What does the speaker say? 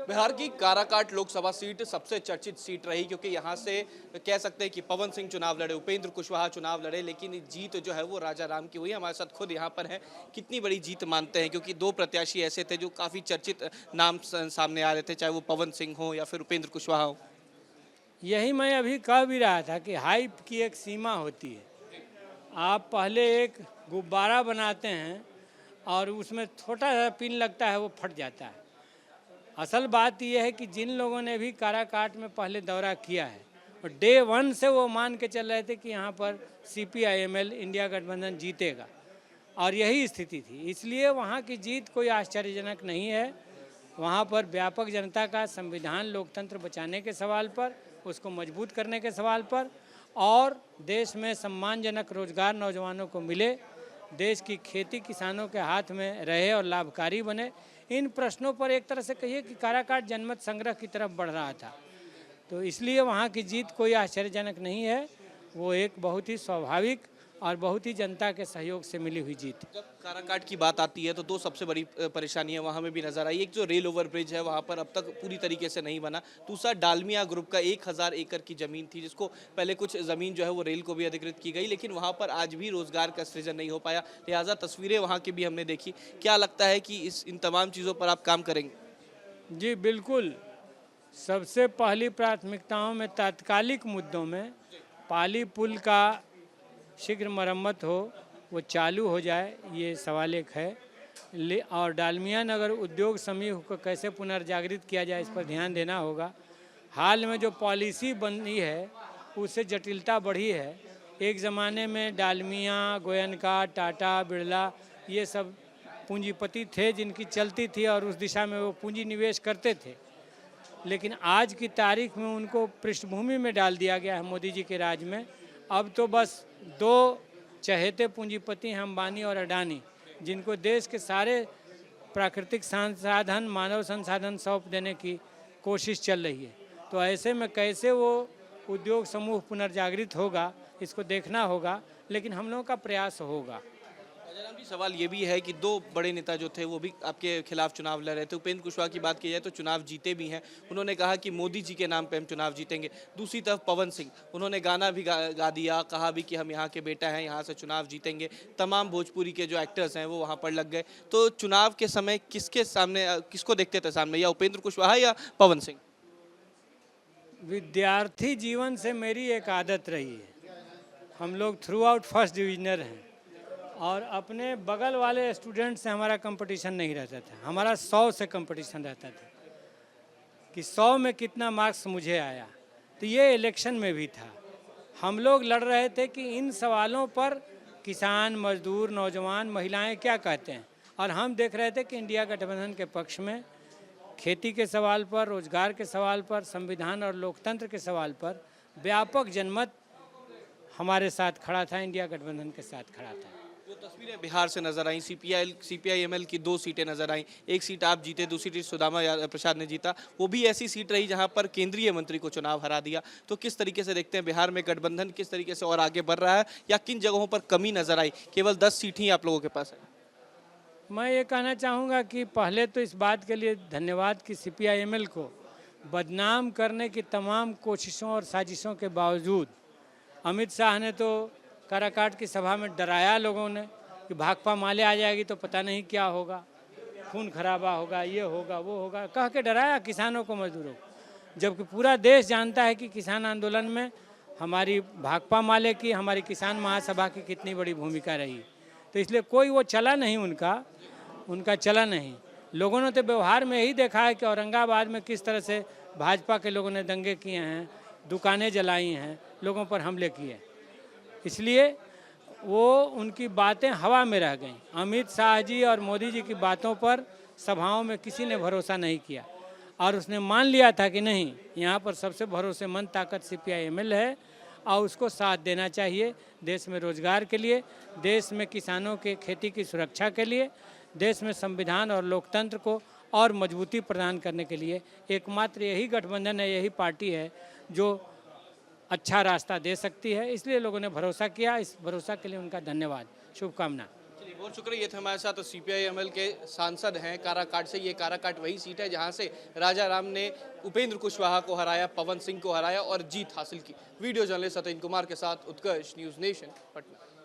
बिहार की काराकाट लोकसभा सीट सबसे चर्चित सीट रही, क्योंकि यहां से कह सकते हैं कि पवन सिंह चुनाव लड़े, उपेंद्र कुशवाहा चुनाव लड़े, लेकिन जीत जो है वो राजा राम की हुई। हमारे साथ खुद यहां पर है। कितनी बड़ी जीत मानते हैं, क्योंकि दो प्रत्याशी ऐसे थे जो काफी चर्चित नाम सामने आ रहे थे, चाहे वो पवन सिंह हो या फिर उपेंद्र कुशवाहा हो। यही मैं अभी कह भी रहा था कि हाइप की एक सीमा होती है। आप पहले एक गुब्बारा बनाते हैं और उसमें छोटा सा पिन लगता है, वो फट जाता है। असल बात यह है कि जिन लोगों ने भी काराकाट में पहले दौरा किया है और डे वन से वो मान के चल रहे थे कि यहाँ पर CPI-ML इंडिया गठबंधन जीतेगा, और यही स्थिति थी। इसलिए वहाँ की जीत कोई आश्चर्यजनक नहीं है। वहाँ पर व्यापक जनता का संविधान लोकतंत्र बचाने के सवाल पर, उसको मजबूत करने के सवाल पर, और देश में सम्मानजनक रोजगार नौजवानों को मिले, देश की खेती किसानों के हाथ में रहे और लाभकारी बने, इन प्रश्नों पर एक तरह से कहिए कि काराकाट जनमत संग्रह की तरफ बढ़ रहा था। तो इसलिए वहाँ की जीत कोई आश्चर्यजनक नहीं है। वो एक बहुत ही स्वाभाविक और बहुत ही जनता के सहयोग से मिली हुई जीत। जब काराकाट की बात आती है तो दो सबसे बड़ी परेशानियां वहां में भी नजर आई। एक जो रेल ओवर ब्रिज है वहां पर अब तक पूरी तरीके से नहीं बना। दूसरा डालमिया ग्रुप का 1000 एकड़ की जमीन थी, जिसको पहले कुछ जमीन जो है वो रेल को भी अधिकृत की गई, लेकिन वहां पर आज भी रोजगार का सृजन नहीं हो पाया। लिहाजा तस्वीरें वहां की भी हमने देखी। क्या लगता है कि इन तमाम चीजों पर आप काम करेंगे? जी बिल्कुल। सबसे पहली प्राथमिकताओं में तात्कालिक मुद्दों में पाली पुल का शीघ्र मरम्मत हो, वो चालू हो जाए, ये सवाल एक है। और डालमिया नगर उद्योग समूह को कैसे पुनर्जागृत किया जाए, इस पर ध्यान देना होगा। हाल में जो पॉलिसी बनी है उससे जटिलता बढ़ी है। एक ज़माने में डालमिया, गोयनका, टाटा, बिरला, ये सब पूंजीपति थे जिनकी चलती थी और उस दिशा में वो पूंजी निवेश करते थे, लेकिन आज की तारीख में उनको पृष्ठभूमि में डाल दिया गया है मोदी जी के राज में। अब तो बस दो चहेते पूंजीपति हैं, अंबानी और अडानी, जिनको देश के सारे प्राकृतिक संसाधन, मानव संसाधन सौंप देने की कोशिश चल रही है। तो ऐसे में कैसे वो उद्योग समूह पुनर्जागृत होगा, इसको देखना होगा, लेकिन हम लोगों का प्रयास होगा। राजाराम जी, सवाल ये भी है कि दो बड़े नेता जो थे वो भी आपके खिलाफ चुनाव लड़ रहे थे। उपेंद्र कुशवाहा की बात की जाए तो चुनाव जीते भी हैं। उन्होंने कहा कि मोदी जी के नाम पे हम चुनाव जीतेंगे। दूसरी तरफ पवन सिंह, उन्होंने गाना भी गा दिया, कहा भी कि हम यहाँ के बेटा हैं, यहाँ से चुनाव जीतेंगे। तमाम भोजपुरी के जो एक्टर्स हैं वो वहाँ पर लग गए। तो चुनाव के समय किसके सामने, किसको देखते थे सामने, या उपेंद्र कुशवाहा या पवन सिंह? विद्यार्थी जीवन से मेरी एक आदत रही है, हम लोग थ्रू आउट फर्स्ट डिविजनर हैं, और अपने बगल वाले स्टूडेंट से हमारा कंपटीशन नहीं रहता था। हमारा 100 से कंपटीशन रहता था कि 100 में कितना मार्क्स मुझे आया। तो ये इलेक्शन में भी था। हम लोग लड़ रहे थे कि इन सवालों पर किसान, मजदूर, नौजवान, महिलाएं क्या कहते हैं, और हम देख रहे थे कि इंडिया गठबंधन के पक्ष में खेती के सवाल पर, रोजगार के सवाल पर, संविधान और लोकतंत्र के सवाल पर व्यापक जनमत हमारे साथ खड़ा था, इंडिया गठबंधन के साथ खड़ा था। वो तस्वीरें बिहार से नजर आई। CPI-ML की 2 सीटें नजर आई। एक सीट आप जीते, दूसरी सीट सुदामा प्रसाद ने जीता। वो भी ऐसी सीट रही जहां पर केंद्रीय मंत्री को चुनाव हरा दिया। तो किस तरीके से देखते हैं बिहार में गठबंधन किस तरीके से और आगे बढ़ रहा है, या किन जगहों पर कमी नजर आई? केवल 10 सीट ही आप लोगों के पास है। मैं ये कहना चाहूँगा कि पहले तो इस बात के लिए धन्यवाद कि CPI-ML को बदनाम करने की तमाम कोशिशों और साजिशों के बावजूद अमित शाह ने तो काराकाट की सभा में डराया लोगों ने कि भाकपा माले आ जाएगी तो पता नहीं क्या होगा, खून खराबा होगा, ये होगा, वो होगा, कह के डराया किसानों को, मजदूरों को। जबकि पूरा देश जानता है कि किसान आंदोलन में हमारी भाकपा माले की, हमारी किसान महासभा की कितनी बड़ी भूमिका रही। तो इसलिए कोई वो चला नहीं, उनका चला नहीं। लोगों ने तो व्यवहार में यही देखा है कि औरंगाबाद में किस तरह से भाजपा के लोगों ने दंगे किए हैं, दुकानें जलाई हैं, लोगों पर हमले किए। इसलिए वो उनकी बातें हवा में रह गईं। अमित शाह जी और मोदी जी की बातों पर सभाओं में किसी ने भरोसा नहीं किया, और उसने मान लिया था कि नहीं, यहाँ पर सबसे भरोसेमंद ताकत CPI-ML है और उसको साथ देना चाहिए। देश में रोजगार के लिए, देश में किसानों के खेती की सुरक्षा के लिए, देश में संविधान और लोकतंत्र को और मजबूती प्रदान करने के लिए एकमात्र यही गठबंधन है, यही पार्टी है जो अच्छा रास्ता दे सकती है। इसलिए लोगों ने भरोसा किया। इस भरोसा के लिए उनका धन्यवाद, शुभकामना। बहुत शुक्रिया। ये थे हमारे साथ सीपीआई-एमएल के सांसद हैं काराकाट से। ये काराकाट वही सीट है जहां से राजा राम ने उपेंद्र कुशवाहा को हराया, पवन सिंह को हराया और जीत हासिल की। वीडियो जर्नलिस्ट सतीन कुमार के साथ उत्कर्ष, न्यूज़ नेशन, पटना।